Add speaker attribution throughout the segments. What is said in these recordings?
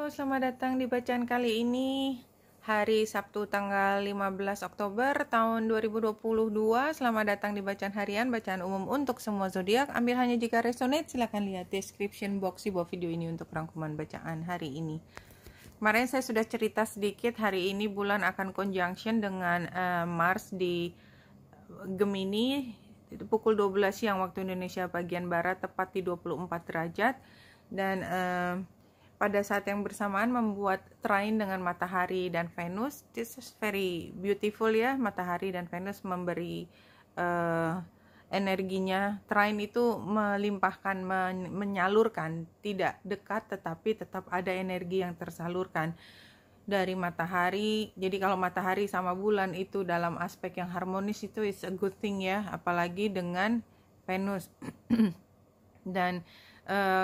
Speaker 1: selamat datang di bacaan kali ini. Hari Sabtu tanggal 15 Oktober tahun 2022. Selamat datang di bacaan harian, bacaan umum untuk semua zodiak. Ambil hanya jika resonate, silahkan lihat description box di bawah video ini untuk rangkuman bacaan hari ini. Kemarin saya sudah cerita sedikit, hari ini bulan akan conjunction dengan Mars di Gemini pukul 12 siang waktu Indonesia bagian barat, tepat di 24 derajat. Dan pada saat yang bersamaan membuat trine dengan matahari dan Venus. This is very beautiful ya, matahari dan Venus memberi energinya. Trine itu melimpahkan, menyalurkan, tidak dekat tetapi tetap ada energi yang tersalurkan dari matahari. Jadi kalau matahari sama bulan itu dalam aspek yang harmonis, itu is a good thing ya, apalagi dengan Venus. Dan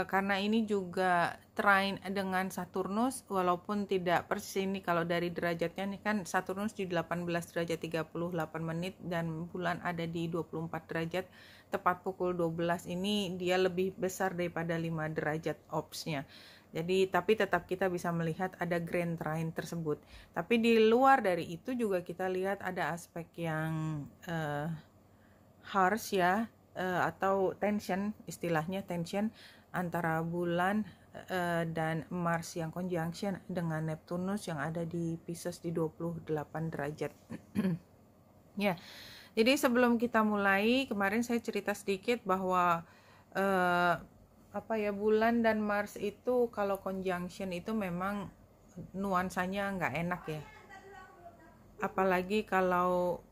Speaker 1: karena ini juga trine dengan Saturnus, walaupun tidak persis ini kalau dari derajatnya nih kan, Saturnus di 18 derajat 38 menit dan bulan ada di 24 derajat tepat pukul 12. Ini dia lebih besar daripada 5 derajat opsnya. Jadi tapi tetap kita bisa melihat ada grand trine tersebut. Tapi di luar dari itu juga kita lihat ada aspek yang harsh ya, atau tension, istilahnya tension antara bulan dan Mars yang conjunction dengan Neptunus yang ada di Pisces di 28 derajat. Ya, jadi sebelum kita mulai, kemarin saya cerita sedikit bahwa bulan dan Mars itu kalau conjunction itu memang nuansanya nggak enak ya, apalagi kalau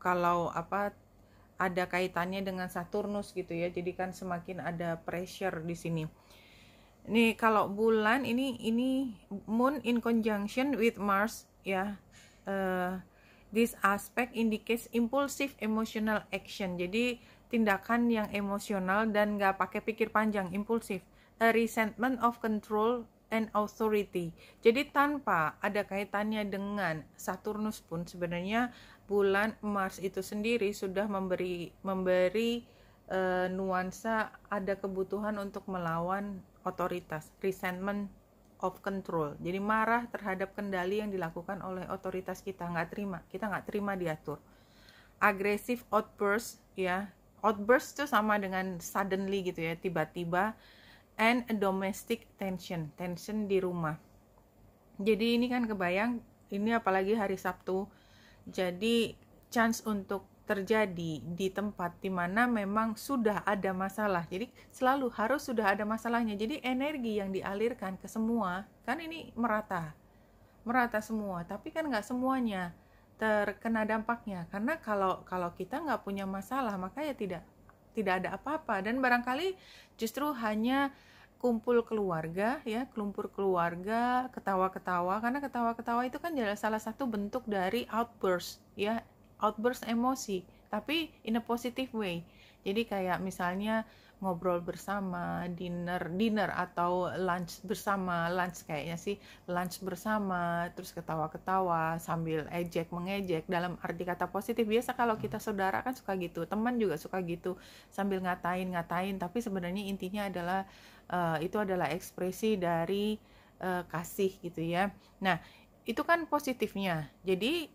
Speaker 1: ada kaitannya dengan Saturnus gitu ya, jadi kan semakin ada pressure di sini. Ini kalau bulan ini Moon in conjunction with Mars ya. This aspect indicates impulsive emotional action. Jadi tindakan yang emosional dan nggak pakai pikir panjang, impulsif. A resentment of control and authority. Jadi tanpa ada kaitannya dengan Saturnus pun sebenarnya bulan Mars itu sendiri sudah memberi nuansa ada kebutuhan untuk melawan otoritas, resentment of control. Jadi marah terhadap kendali yang dilakukan oleh otoritas kita nggak terima diatur. Aggressive outburst ya, outburst itu sama dengan suddenly gitu ya, tiba-tiba. And a domestic tension di rumah. Jadi ini kan kebayang, ini apalagi hari Sabtu, jadi chance untuk terjadi di tempat dimana memang sudah ada masalah. Jadi selalu harus sudah ada masalahnya. Jadi energi yang dialirkan ke semua kan ini merata semua, tapi kan nggak semuanya terkena dampaknya. Karena kalau kita nggak punya masalah, maka ya tidak ada apa-apa. Dan barangkali justru hanya kumpul keluarga ya, ketawa-ketawa, karena ketawa-ketawa itu kan adalah salah satu bentuk dari outburst ya, outburst emosi, tapi in a positive way. Jadi kayak misalnya ngobrol bersama, dinner atau lunch bersama, lunch bersama, terus ketawa-ketawa sambil mengejek dalam arti kata positif. Biasa kalau kita saudara kan suka gitu, teman juga suka gitu, sambil ngatain, tapi sebenarnya intinya adalah itu adalah ekspresi dari kasih gitu ya. Nah, itu kan positifnya. Jadi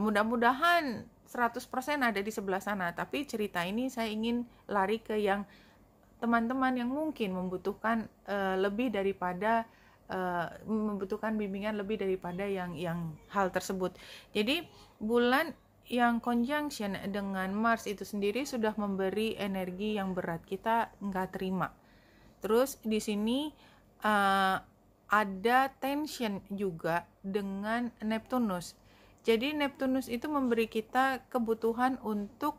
Speaker 1: mudah-mudahan 100% ada di sebelah sana. Tapi cerita ini saya ingin lari ke yang teman-teman yang mungkin membutuhkan membutuhkan bimbingan lebih daripada yang hal tersebut. Jadi bulan yang conjunction dengan Mars itu sendiri sudah memberi energi yang berat, kita nggak terima. Terus di sini ada tension juga dengan Neptunus. Jadi Neptunus itu memberi kita kebutuhan untuk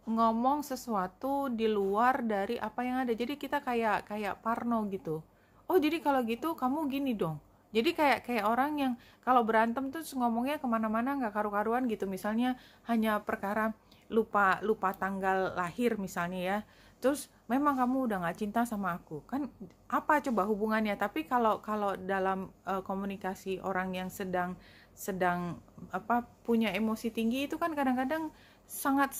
Speaker 1: ngomong sesuatu di luar dari apa yang ada. Jadi kita kayak parno gitu. Oh jadi kalau gitu kamu gini dong. Jadi kayak orang yang kalau berantem tuh ngomongnya kemana-mana nggak karu-karuan gitu. Misalnya hanya perkara lupa tanggal lahir misalnya ya. Terus memang kamu udah nggak cinta sama aku, kan apa coba hubungannya? Tapi kalau dalam komunikasi orang yang sedang punya emosi tinggi itu kan kadang-kadang sangat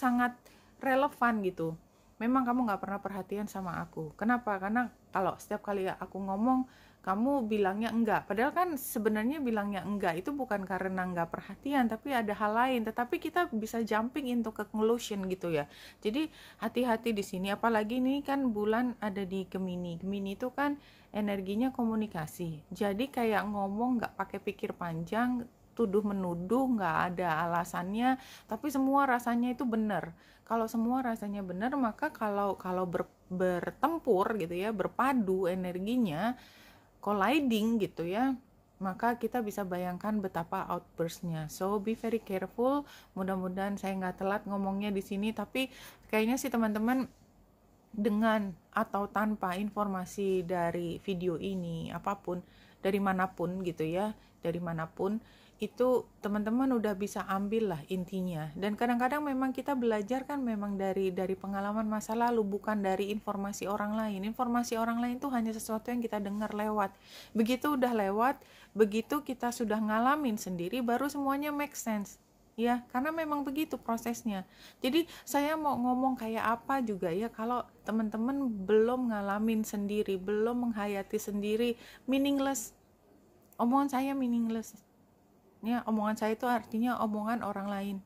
Speaker 1: relevan gitu. Memang kamu nggak pernah perhatian sama aku. Kenapa? Karena kalau setiap kali aku ngomong kamu bilangnya enggak, padahal kan sebenarnya bilangnya enggak itu bukan karena enggak perhatian, tapi ada hal lain, tetapi kita bisa jumping into conclusion gitu ya. Jadi hati-hati di sini, apalagi ini kan bulan ada di Gemini. Gemini itu kan energinya komunikasi, jadi kayak ngomong nggak pakai pikir panjang, tuduh menuduh, nggak ada alasannya, tapi semua rasanya itu benar. Kalau semua rasanya benar, maka kalau bertempur gitu ya, berpadu energinya, colliding gitu ya, maka kita bisa bayangkan betapa outburstnya. So be very careful. Mudah-mudahan saya nggak telat ngomongnya di sini, tapi kayaknya sih teman-teman dengan atau tanpa informasi dari video ini, apapun dari manapun gitu ya, dari manapun itu teman-teman udah bisa ambil lah intinya. Dan kadang-kadang memang kita belajar kan memang dari pengalaman masa lalu, bukan dari informasi orang lain. Informasi orang lain itu hanya sesuatu yang kita dengar lewat. Begitu udah lewat, begitu kita sudah ngalamin sendiri, baru semuanya make sense. Ya, karena memang begitu prosesnya. Jadi saya mau ngomong kayak apa juga ya, kalau teman-teman belum ngalamin sendiri, belum menghayati sendiri, meaningless. Omongan saya meaningless. Ya, omongan saya itu artinya omongan orang lain.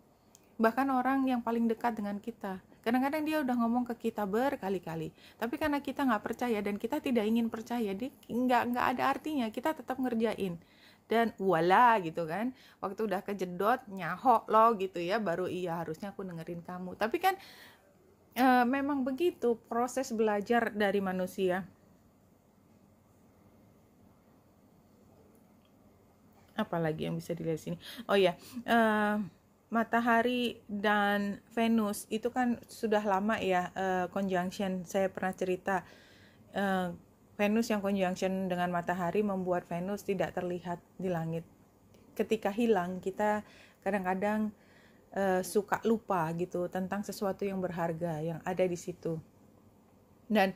Speaker 1: Bahkan orang yang paling dekat dengan kita. Kadang-kadang dia udah ngomong ke kita berkali-kali. Tapi karena kita nggak percaya dan kita tidak ingin percaya, dia nggak ada artinya. Kita tetap ngerjain. Dan wala gitu kan. Waktu udah kejedot, nyahok lo gitu ya. Baru iya harusnya aku dengerin kamu. Tapi kan memang begitu proses belajar dari manusia. Apalagi yang bisa dilihat sini. Oh ya, matahari dan Venus itu kan sudah lama ya conjunction. Saya pernah cerita Venus yang conjunction dengan matahari membuat Venus tidak terlihat di langit. Ketika hilang, kita kadang-kadang suka lupa gitu tentang sesuatu yang berharga yang ada di situ. Dan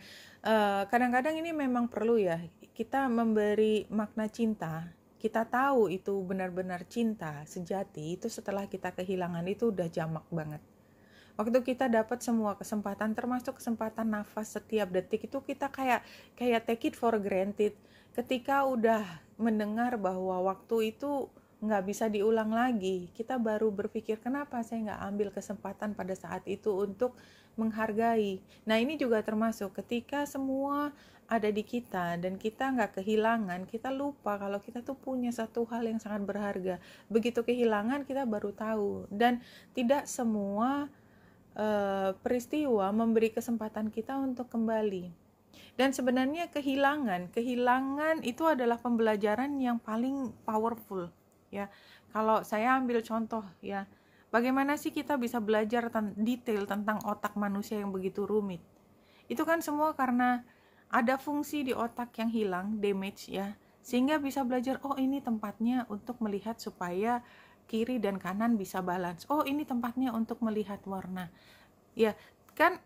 Speaker 1: kadang-kadang ini memang perlu ya, kita memberi makna cinta. Kita tahu itu benar-benar cinta sejati, itu setelah kita kehilangan itu udah jamak banget. Waktu kita dapat semua kesempatan, termasuk kesempatan nafas setiap detik, itu kita kayak take it for granted. Ketika udah mendengar bahwa waktu itu nggak bisa diulang lagi, kita baru berpikir kenapa saya nggak ambil kesempatan pada saat itu untuk menghargai. Nah ini juga termasuk ketika semua ada di kita dan kita nggak kehilangan, kita lupa kalau kita tuh punya satu hal yang sangat berharga. Begitu kehilangan kita baru tahu, dan tidak semua peristiwa memberi kesempatan kita untuk kembali. Dan sebenarnya kehilangan itu adalah pembelajaran yang paling powerful ya. Kalau saya ambil contoh ya, bagaimana sih kita bisa belajar detail tentang otak manusia yang begitu rumit? Itu kan semua karena ada fungsi di otak yang hilang, damage ya, sehingga bisa belajar, oh ini tempatnya untuk melihat supaya kiri dan kanan bisa balance. Oh ini tempatnya untuk melihat warna. Ya kan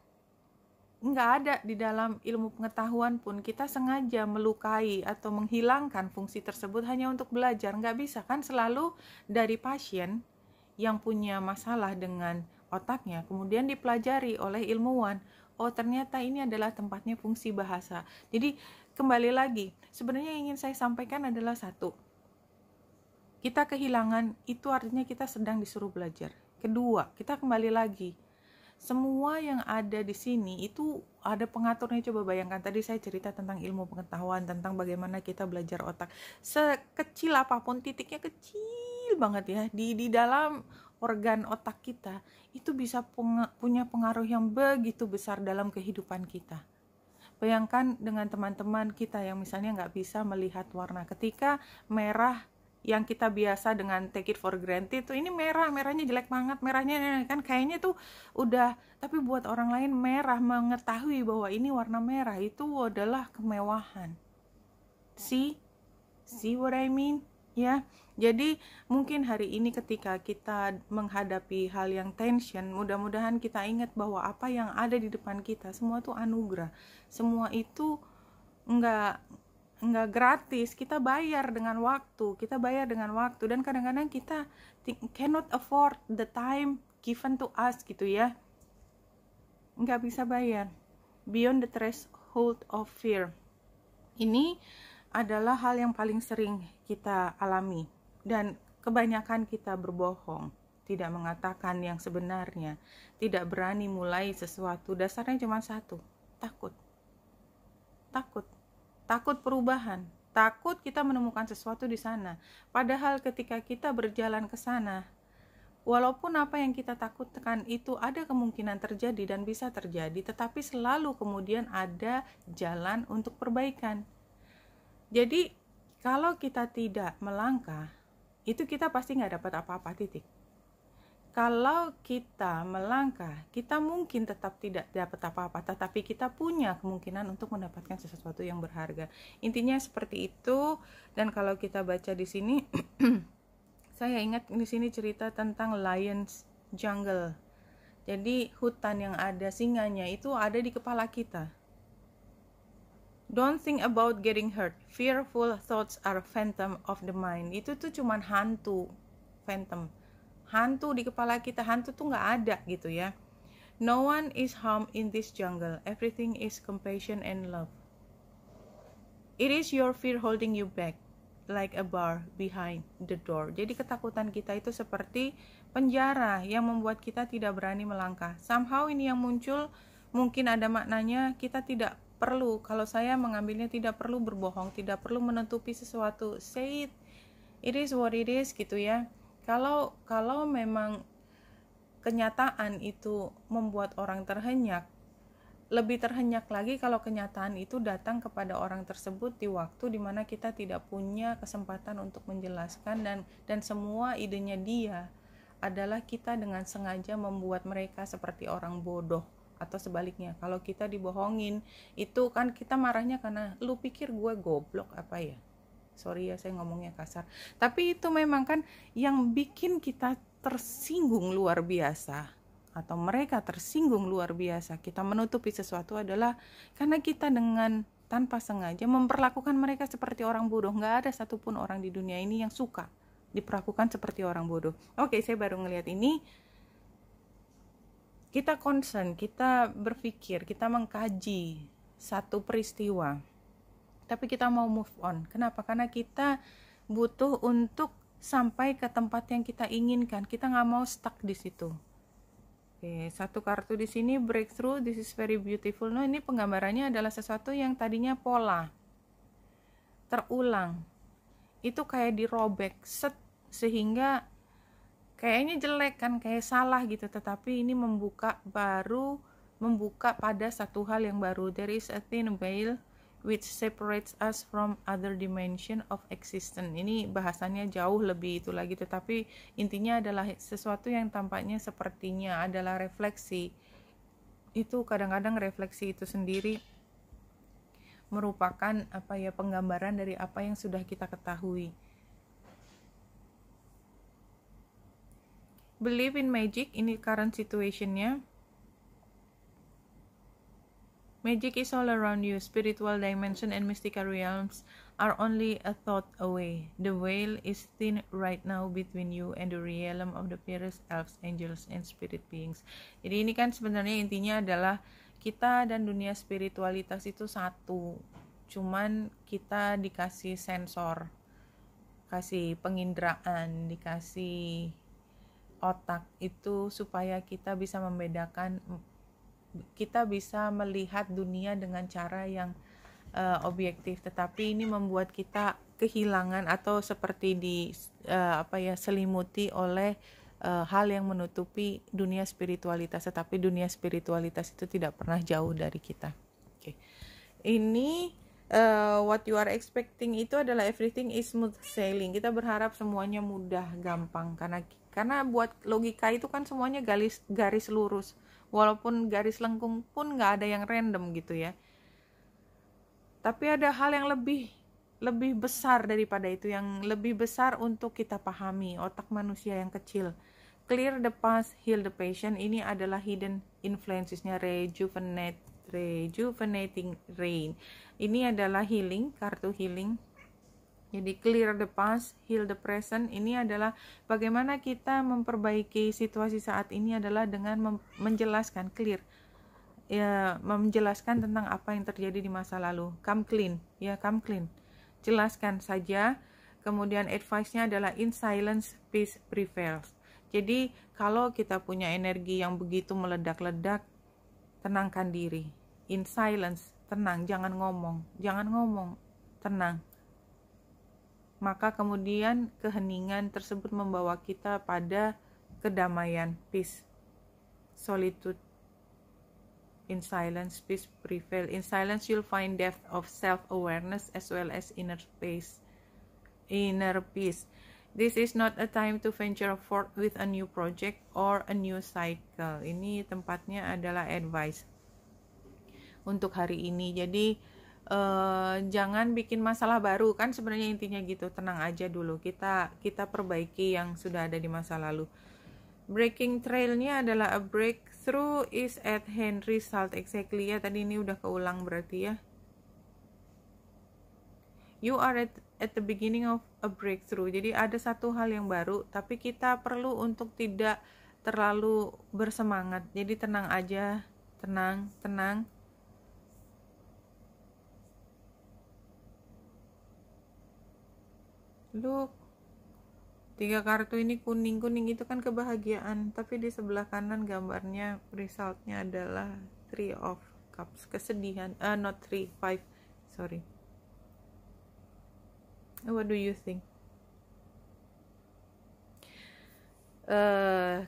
Speaker 1: nggak ada di dalam ilmu pengetahuan pun kita sengaja melukai atau menghilangkan fungsi tersebut hanya untuk belajar. Nggak bisa kan, selalu dari pasien yang punya masalah dengan otaknya kemudian dipelajari oleh ilmuwan. Oh ternyata ini adalah tempatnya fungsi bahasa. Jadi kembali lagi, sebenarnya yang ingin saya sampaikan adalah satu, kita kehilangan itu artinya kita sedang disuruh belajar. Kedua, kita kembali lagi, semua yang ada di sini itu ada pengaturnya. Coba bayangkan, tadi saya cerita tentang ilmu pengetahuan, tentang bagaimana kita belajar otak. Sekecil apapun, titiknya kecil banget ya, di dalam organ otak kita, itu bisa punya pengaruh yang begitu besar dalam kehidupan kita. Bayangkan dengan teman-teman kita yang misalnya nggak bisa melihat warna. Ketika merah yang kita biasa dengan take it for granted tuh, ini merahnya jelek banget, merahnya kan kayaknya tuh udah, tapi buat orang lain merah, mengetahui bahwa ini warna merah itu adalah kemewahan. See what I mean? Ya, jadi mungkin hari ini ketika kita menghadapi hal yang tension, mudah-mudahan kita ingat bahwa apa yang ada di depan kita semua itu anugerah. Semua itu enggak gratis, kita bayar dengan waktu, dan kadang-kadang kita cannot afford the time given to us gitu ya, nggak bisa bayar, beyond the threshold of fear. Ini adalah hal yang paling sering kita alami, dan kebanyakan kita berbohong, tidak mengatakan yang sebenarnya, tidak berani mulai sesuatu. Dasarnya cuma satu, takut. Takut perubahan, takut kita menemukan sesuatu di sana. Padahal ketika kita berjalan ke sana, walaupun apa yang kita takutkan itu ada kemungkinan terjadi dan bisa terjadi, tetapi selalu kemudian ada jalan untuk perbaikan. Jadi kalau kita tidak melangkah, itu kita pasti nggak dapat apa-apa, titik. Kalau kita melangkah, kita mungkin tetap tidak dapat apa-apa, tetapi kita punya kemungkinan untuk mendapatkan sesuatu yang berharga. Intinya seperti itu. Dan kalau kita baca di sini, saya ingat di sini cerita tentang Lion's Jungle. Jadi hutan yang ada singanya itu ada di kepala kita. Don't think about getting hurt. Fearful thoughts are phantom of the mind. Itu tuh cuman hantu, phantom. Hantu di kepala kita, hantu tuh nggak ada gitu ya. No one is harmed in this jungle. Everything is compassion and love. It is your fear holding you back, like a bar behind the door. Jadi ketakutan kita itu seperti penjara yang membuat kita tidak berani melangkah. Somehow ini yang muncul, mungkin ada maknanya, kita tidak perlu, kalau saya mengambilnya tidak perlu berbohong, tidak perlu menutupi sesuatu. Say it is what it is gitu ya. Kalau memang kenyataan itu membuat orang terhenyak, lebih terhenyak lagi kalau kenyataan itu datang kepada orang tersebut di waktu dimana kita tidak punya kesempatan untuk menjelaskan, dan semua idenya dia adalah kita dengan sengaja membuat mereka seperti orang bodoh. Atau sebaliknya, kalau kita dibohongin, itu kan kita marahnya karena lu pikir gue goblok apa ya. Sorry ya saya ngomongnya kasar, tapi itu memang kan yang bikin kita tersinggung luar biasa, atau mereka tersinggung luar biasa, kita menutupi sesuatu adalah karena kita dengan tanpa sengaja memperlakukan mereka seperti orang bodoh. Nggak ada satupun orang di dunia ini yang suka diperlakukan seperti orang bodoh. Oke, saya baru ngelihat ini, kita concern, kita berpikir, kita mengkaji satu peristiwa, tapi kita mau move on. Kenapa? Karena kita butuh untuk sampai ke tempat yang kita inginkan. Kita nggak mau stuck di situ. Oke, satu kartu di sini, breakthrough, this is very beautiful. No, ini penggambarannya adalah sesuatu yang tadinya pola, terulang. Itu kayak dirobek, sehingga kayaknya jelek kan, kayak salah gitu. Tetapi ini membuka pada satu hal yang baru. There is a thin veil which separates us from other dimension of existence. Ini bahasannya jauh lebih itu lagi, tetapi intinya adalah sesuatu yang tampaknya sepertinya adalah refleksi. Itu kadang-kadang refleksi itu sendiri merupakan penggambaran dari apa yang sudah kita ketahui. Believe in magic, ini current situationnya. Magic is all around you. Spiritual dimension and mystical realms are only a thought away. The veil is thin right now between you and the realm of the fairies, elves, angels, and spirit beings. Jadi ini kan sebenarnya intinya adalah kita dan dunia spiritualitas itu satu. Cuman kita dikasih sensor, kasih penginderaan, dikasih otak itu supaya kita bisa membedakan, kita bisa melihat dunia dengan cara yang objektif. Tetapi ini membuat kita kehilangan atau seperti selimuti oleh hal yang menutupi dunia spiritualitas. Tetapi dunia spiritualitas itu tidak pernah jauh dari kita. Oke. Ini what you are expecting itu adalah everything is smooth sailing. Kita berharap semuanya mudah, gampang, karena buat logika itu kan semuanya garis lurus. Walaupun garis lengkung pun nggak ada yang random gitu ya. Tapi ada hal yang lebih besar daripada itu, yang lebih besar untuk kita pahami, otak manusia yang kecil. Clear the past, heal the patient. Ini adalah hidden influences-nya, rejuvenating rain. Ini adalah healing, kartu healing. Jadi clear the past, heal the present. Ini adalah bagaimana kita memperbaiki situasi saat ini adalah dengan menjelaskan, clear, ya, menjelaskan tentang apa yang terjadi di masa lalu. Come clean, ya, come clean. jelaskan saja. Kemudian advice-nya adalah in silence peace prevails. Jadi kalau kita punya energi yang begitu meledak-ledak, tenangkan diri. In silence, tenang, jangan ngomong, tenang. Maka kemudian keheningan tersebut membawa kita pada kedamaian, peace, solitude. In silence, peace prevail. In silence, you'll find depth of self-awareness as well as inner peace. This is not a time to venture forth with a new project or a new cycle. Ini tempatnya adalah advice untuk hari ini. Jadi jangan bikin masalah baru, kan sebenarnya intinya gitu. Tenang aja dulu, kita perbaiki yang sudah ada di masa lalu. Breaking trail-nya adalah a breakthrough is at hand, result exactly ya. Tadi ini udah keulang berarti ya. You are at the beginning of a breakthrough. Jadi ada satu hal yang baru, tapi kita perlu untuk tidak terlalu bersemangat. Jadi tenang aja, tenang. Look, 3 kartu ini kuning itu kan kebahagiaan, tapi di sebelah kanan gambarnya resultnya adalah 3 of cups, kesedihan. Not 3, 5, sorry. What do you think?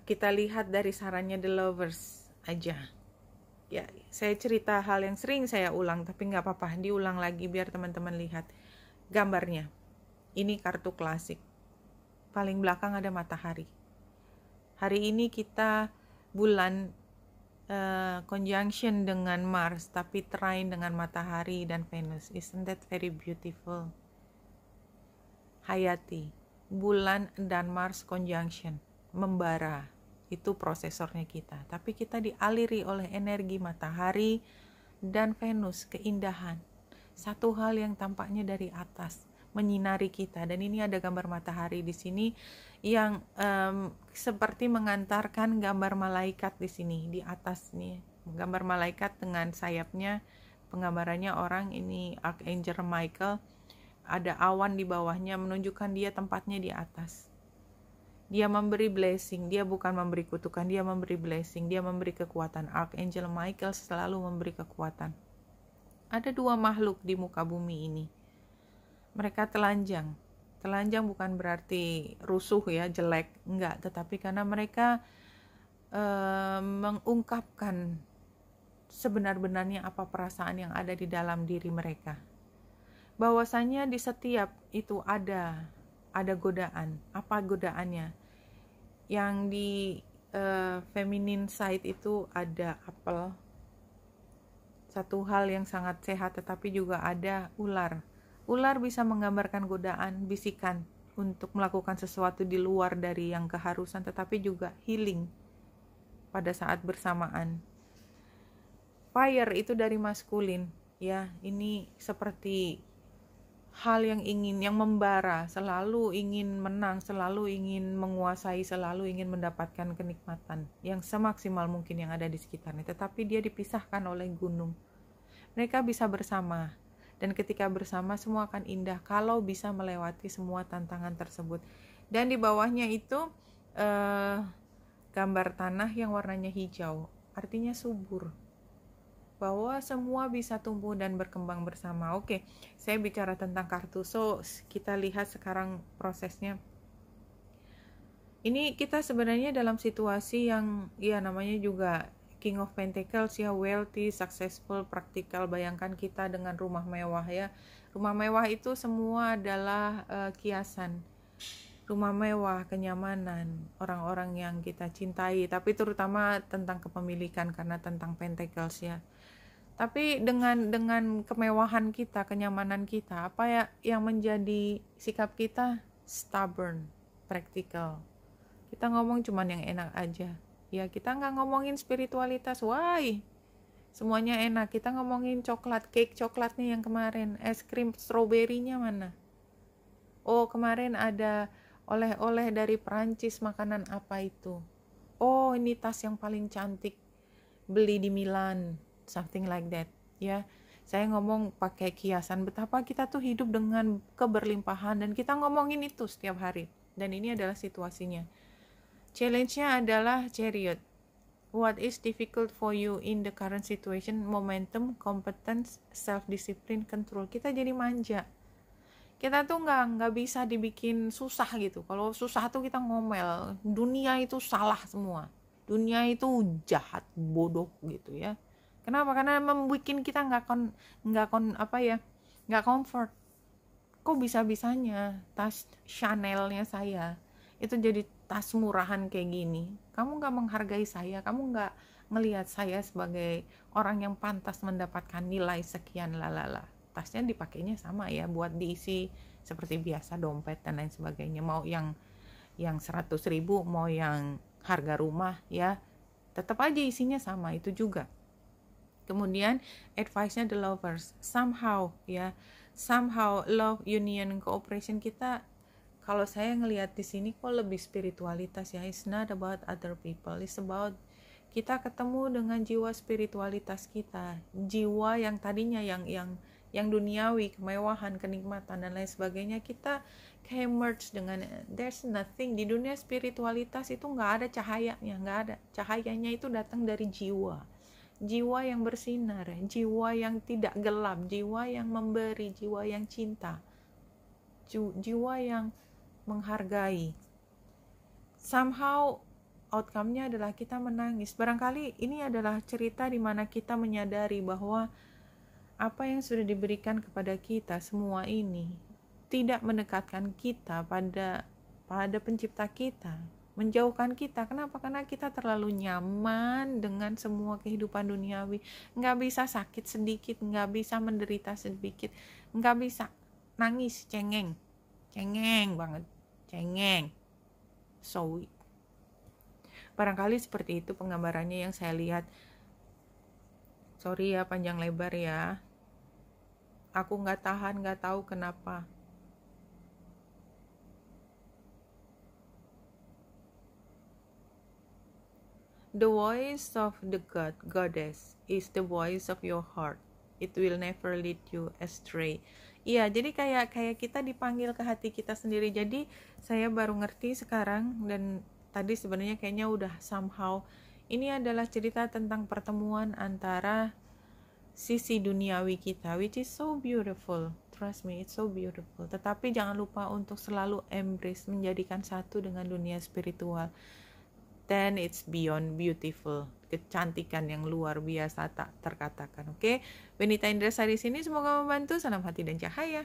Speaker 1: Kita lihat dari sarannya The Lovers aja. Ya, saya cerita hal yang sering saya ulang, tapi nggak apa-apa, diulang lagi biar teman-teman lihat gambarnya. Ini kartu klasik. Paling belakang ada matahari. Hari ini kita bulan conjunction dengan Mars, tapi trine dengan matahari dan Venus. Isn't that very beautiful? Hayati, bulan dan Mars conjunction, membara, itu prosesornya kita. Tapi kita dialiri oleh energi matahari dan Venus, keindahan. Satu hal yang tampaknya dari atas, menyinari kita. Dan ini ada gambar matahari di sini yang seperti mengantarkan gambar malaikat di sini, di atas nih. Gambar malaikat dengan sayapnya, penggambarannya orang, ini Archangel Michael. Ada awan di bawahnya menunjukkan dia tempatnya di atas. Dia memberi blessing, dia bukan memberi kutukan, dia memberi blessing, dia memberi kekuatan. Archangel Michael selalu memberi kekuatan. Ada 2 makhluk di muka bumi ini. Mereka telanjang. Telanjang bukan berarti rusuh ya, jelek, enggak, tetapi karena mereka mengungkapkan sebenar-benarnya apa perasaan yang ada di dalam diri mereka. Bahwasanya di setiap itu ada godaan. Apa godaannya? Yang di feminine side itu ada apel, satu hal yang sangat sehat, tetapi juga ada ular. Ular bisa menggambarkan godaan, bisikan untuk melakukan sesuatu di luar dari yang keharusan, tetapi juga healing pada saat bersamaan. Fire itu dari maskulin, ya, ini seperti hal yang membara, selalu ingin menang, selalu ingin menguasai, selalu ingin mendapatkan kenikmatan yang semaksimal mungkin yang ada di sekitarnya. Tetapi dia dipisahkan oleh gunung. Mereka bisa bersama, dan ketika bersama semua akan indah kalau bisa melewati semua tantangan tersebut. Dan di bawahnya itu gambar tanah yang warnanya hijau, artinya subur, bahwa semua bisa tumbuh dan berkembang bersama. Oke, saya bicara tentang kartu. So, kita lihat sekarang prosesnya. Ini kita sebenarnya dalam situasi yang ya namanya juga King of Pentacles ya, wealthy, successful, practical. Bayangkan kita dengan rumah mewah ya. Rumah mewah itu semua adalah kiasan. Rumah mewah, kenyamanan, orang-orang yang kita cintai, tapi terutama tentang kepemilikan karena tentang Pentacles ya. Tapi dengan kemewahan kita, kenyamanan kita, apa ya yang menjadi sikap kita? Stubborn, practical. Kita ngomong cuman yang enak aja. Ya, kita nggak ngomongin spiritualitas, why? Semuanya enak. Kita ngomongin coklat, cake coklatnya yang kemarin, es krim stroberinya mana? Oh, kemarin ada oleh-oleh dari Perancis, makanan apa itu? Oh, ini tas yang paling cantik, beli di Milan. Something like that, ya. Saya ngomong pakai kiasan betapa kita tuh hidup dengan keberlimpahan, dan kita ngomongin itu setiap hari. Dan ini adalah situasinya. Challenge-nya adalah Chariot. What is difficult for you in the current situation? Momentum, competence, self-discipline, control. Kita jadi manja. Kita tuh nggak bisa dibikin susah gitu. Kalau susah tuh kita ngomel. Dunia itu salah semua. Dunia itu jahat, bodoh gitu ya. Kenapa? Karena membuat kita nggak comfort. Kok bisa-bisanya tas Chanel-nya saya itu jadi tas murahan kayak gini? Kamu nggak menghargai saya, kamu nggak ngelihat saya sebagai orang yang pantas mendapatkan nilai sekian, lalala. Tasnya dipakainya sama ya, buat diisi seperti biasa, dompet dan lain sebagainya. Mau yang 100.000, mau yang harga rumah ya, tetap aja isinya sama, itu juga. Kemudian advice-nya the lovers, somehow love, union, cooperation kita. Kalau saya ngelihat di sini kok lebih spiritualitas ya. It's not about other people, it's about kita ketemu dengan jiwa spiritualitas kita, jiwa yang tadinya yang duniawi, kemewahan, kenikmatan dan lain sebagainya. Kita kayak merge dengan there's nothing di dunia spiritualitas itu, nggak ada cahayanya, nggak ada cahayanya. Itu datang dari jiwa yang bersinar, jiwa yang tidak gelap, jiwa yang memberi, jiwa yang cinta, jiwa yang menghargai. Somehow outcome-nya adalah kita menangis. Barangkali ini adalah cerita di mana kita menyadari bahwa apa yang sudah diberikan kepada kita semua ini tidak mendekatkan kita pada pencipta kita, menjauhkan kita. Kenapa? Karena kita terlalu nyaman dengan semua kehidupan duniawi. Nggak bisa sakit sedikit, nggak bisa menderita sedikit, nggak bisa nangis, cengeng banget, so weak. Barangkali seperti itu penggambarannya yang saya lihat. Sorry ya panjang lebar ya, aku nggak tahu kenapa. The voice of the goddess is the voice of your heart. It will never lead you astray. Iya, jadi kayak kita dipanggil ke hati kita sendiri. Jadi saya baru ngerti sekarang, dan tadi sebenarnya kayaknya udah somehow. Ini adalah cerita tentang pertemuan antara sisi duniawi kita, which is so beautiful. Trust me, it's so beautiful. Tetapi jangan lupa untuk selalu embrace, menjadikan satu dengan dunia spiritual. Then it's beyond beautiful. Kecantikan yang luar biasa tak terkatakan. Oke, Benita Indrasari di sini, semoga membantu. Salam hati dan cahaya.